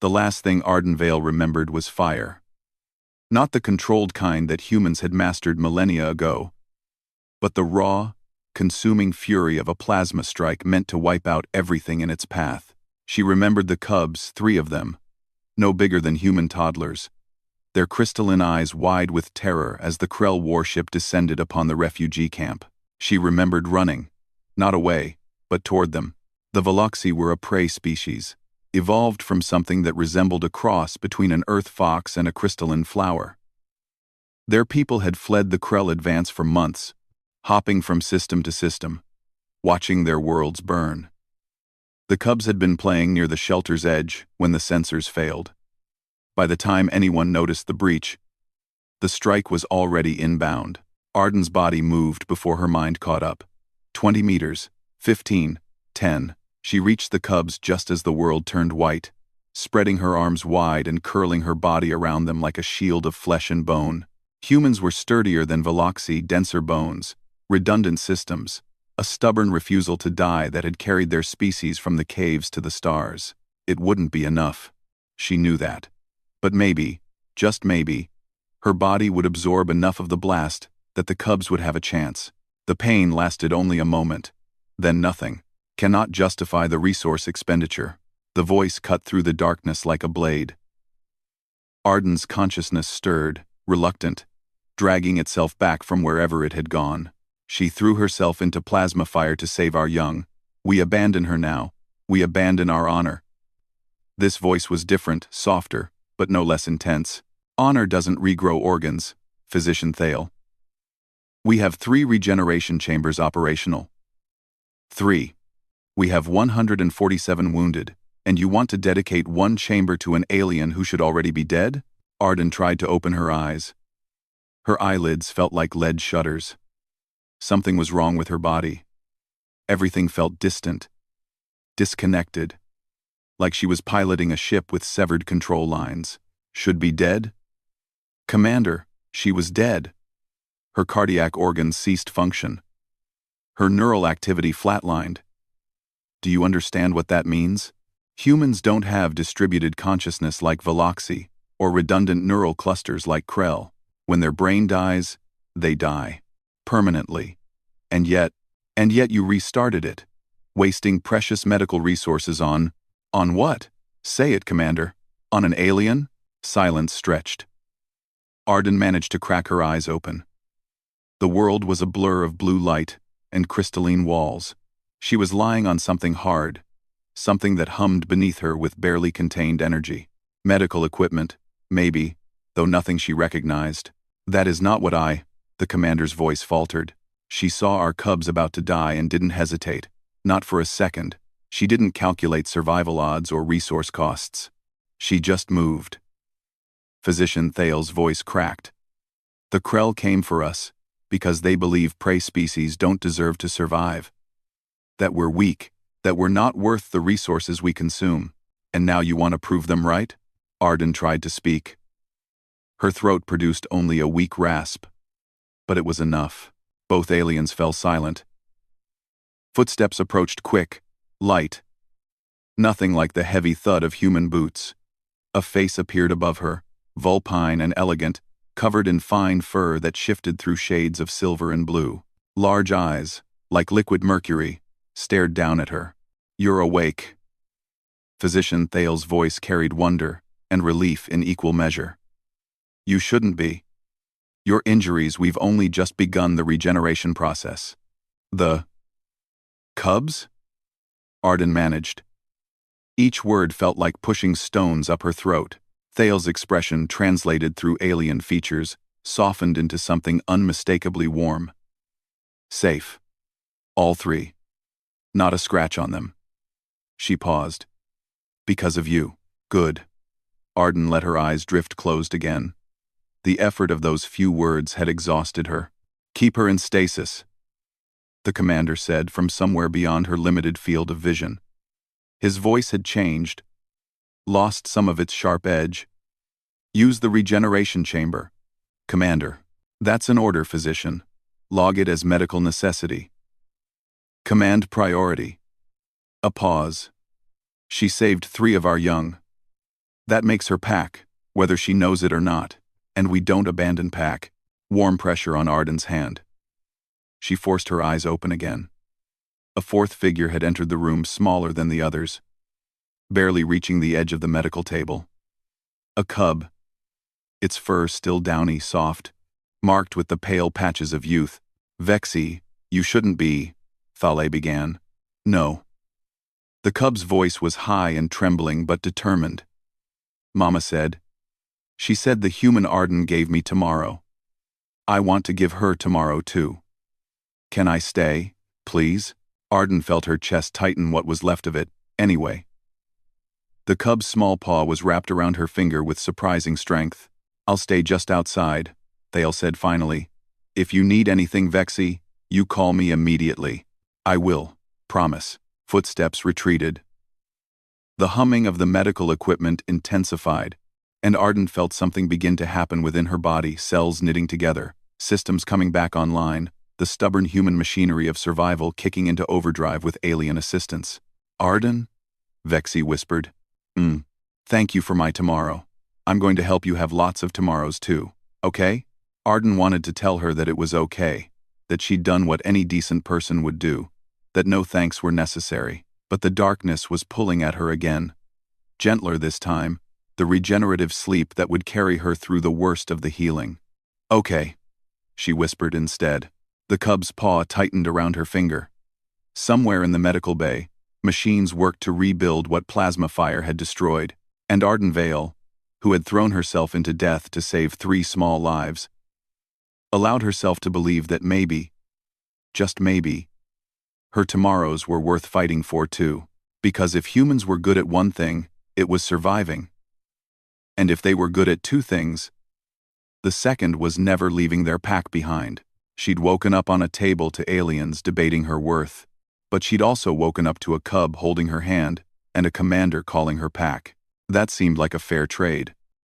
The last thing Ardenvale remembered was fire. Not the controlled kind that humans had mastered millennia ago, but the raw, consuming fury of a plasma strike meant to wipe out everything in its path. She remembered the cubs, 3 of them, no bigger than human toddlers, their crystalline eyes wide with terror as the Krell warship descended upon the refugee camp. She remembered running, not away, but toward them. The Veloxi were a prey species, evolved from something that resembled a cross between an earth fox and a crystalline flower. Their people had fled the Krell advance for months, hopping from system to system, watching their worlds burn. The cubs had been playing near the shelter's edge when the sensors failed. By the time anyone noticed the breach, the strike was already inbound. Arden's body moved before her mind caught up. 20 meters, 15, 10. She reached the cubs just as the world turned white, spreading her arms wide and curling her body around them like a shield of flesh and bone. Humans were sturdier than Veloxi, denser bones, redundant systems, a stubborn refusal to die that had carried their species from the caves to the stars. It wouldn't be enough. She knew that. But maybe, just maybe, her body would absorb enough of the blast that the cubs would have a chance. The pain lasted only a moment, then nothing. Cannot justify the resource expenditure. The voice cut through the darkness like a blade. Arden's consciousness stirred, reluctant, dragging itself back from wherever it had gone. She threw herself into plasma fire to save our young. We abandon her now. We abandon our honor. This voice was different, softer, but no less intense. Honor doesn't regrow organs, Physician Thale. We have 3 regeneration chambers operational. 3. We have 147 wounded, and you want to dedicate 1 chamber to an alien who should already be dead? Arden tried to open her eyes. Her eyelids felt like lead shutters. Something was wrong with her body. Everything felt distant, disconnected, like she was piloting a ship with severed control lines. Should be dead? Commander, she was dead. Her cardiac organs ceased function. Her neural activity flatlined. Do you understand what that means? Humans don't have distributed consciousness like Veloxi, or redundant neural clusters like Krell. When their brain dies, they die. Permanently. And yet you restarted it, wasting precious medical resources on what? Say it, Commander. On an alien? Silence stretched. Arden managed to crack her eyes open. The world was a blur of blue light and crystalline walls. She was lying on something hard, something that hummed beneath her with barely contained energy. Medical equipment, maybe, though nothing she recognized. That is not what the commander's voice faltered. She saw our cubs about to die and didn't hesitate. Not for a second. She didn't calculate survival odds or resource costs. She just moved. Physician Thale's voice cracked. The Krell came for us because they believe prey species don't deserve to survive. That we're weak, that we're not worth the resources we consume. And now you want to prove them right? Arden tried to speak. Her throat produced only a weak rasp. But it was enough. Both aliens fell silent. Footsteps approached quick, light. Nothing like the heavy thud of human boots. A face appeared above her, vulpine and elegant, covered in fine fur that shifted through shades of silver and blue. Large eyes, like liquid mercury, stared down at her. You're awake. Physician Thale's voice carried wonder and relief in equal measure. You shouldn't be. Your injuries, we've only just begun the regeneration process. The cubs? Arden managed. Each word felt like pushing stones up her throat. Thale's expression, translated through alien features, softened into something unmistakably warm. Safe. All 3. Not a scratch on them. She paused. Because of you. Good. Arden let her eyes drift closed again. The effort of those few words had exhausted her. Keep her in stasis, the commander said from somewhere beyond her limited field of vision. His voice had changed, lost some of its sharp edge. Use the regeneration chamber. Commander. That's an order, physician. Log it as medical necessity. Command priority. A pause. She saved 3 of our young. That makes her pack, whether she knows it or not, and we don't abandon pack. Warm pressure on Arden's hand. She forced her eyes open again. A fourth figure had entered the room, smaller than the others, barely reaching the edge of the medical table. A cub, its fur still downy, soft, marked with the pale patches of youth. "Vexy, you shouldn't be," Thale began. "No." The cub's voice was high and trembling but determined. "Mama said. She said the human Arden gave me tomorrow. I want to give her tomorrow too. Can I stay, please?" Arden felt her chest tighten, what was left of it, anyway. The cub's small paw was wrapped around her finger with surprising strength. "I'll stay just outside," Thale said finally. "If you need anything, Vexy, you call me immediately." "I will, promise." Footsteps retreated. The humming of the medical equipment intensified, and Arden felt something begin to happen within her body, cells knitting together, systems coming back online, the stubborn human machinery of survival kicking into overdrive with alien assistance. "Arden?" Vexy whispered. Thank you for my tomorrow. I'm going to help you have lots of tomorrows too, okay?" Arden wanted to tell her that it was okay, that she'd done what any decent person would do, that no thanks were necessary, but the darkness was pulling at her again. Gentler this time, the regenerative sleep that would carry her through the worst of the healing. "Okay," she whispered instead. The cub's paw tightened around her finger. Somewhere in the medical bay, machines worked to rebuild what plasma fire had destroyed, and Arden Vale, who had thrown herself into death to save 3 small lives, allowed herself to believe that maybe, just maybe, her tomorrows were worth fighting for too. Because if humans were good at one thing, it was surviving. And if they were good at 2 things, the second was never leaving their pack behind. She'd woken up on a table to aliens debating her worth, but she'd also woken up to a cub holding her hand and a commander calling her pack. That seemed like a fair trade.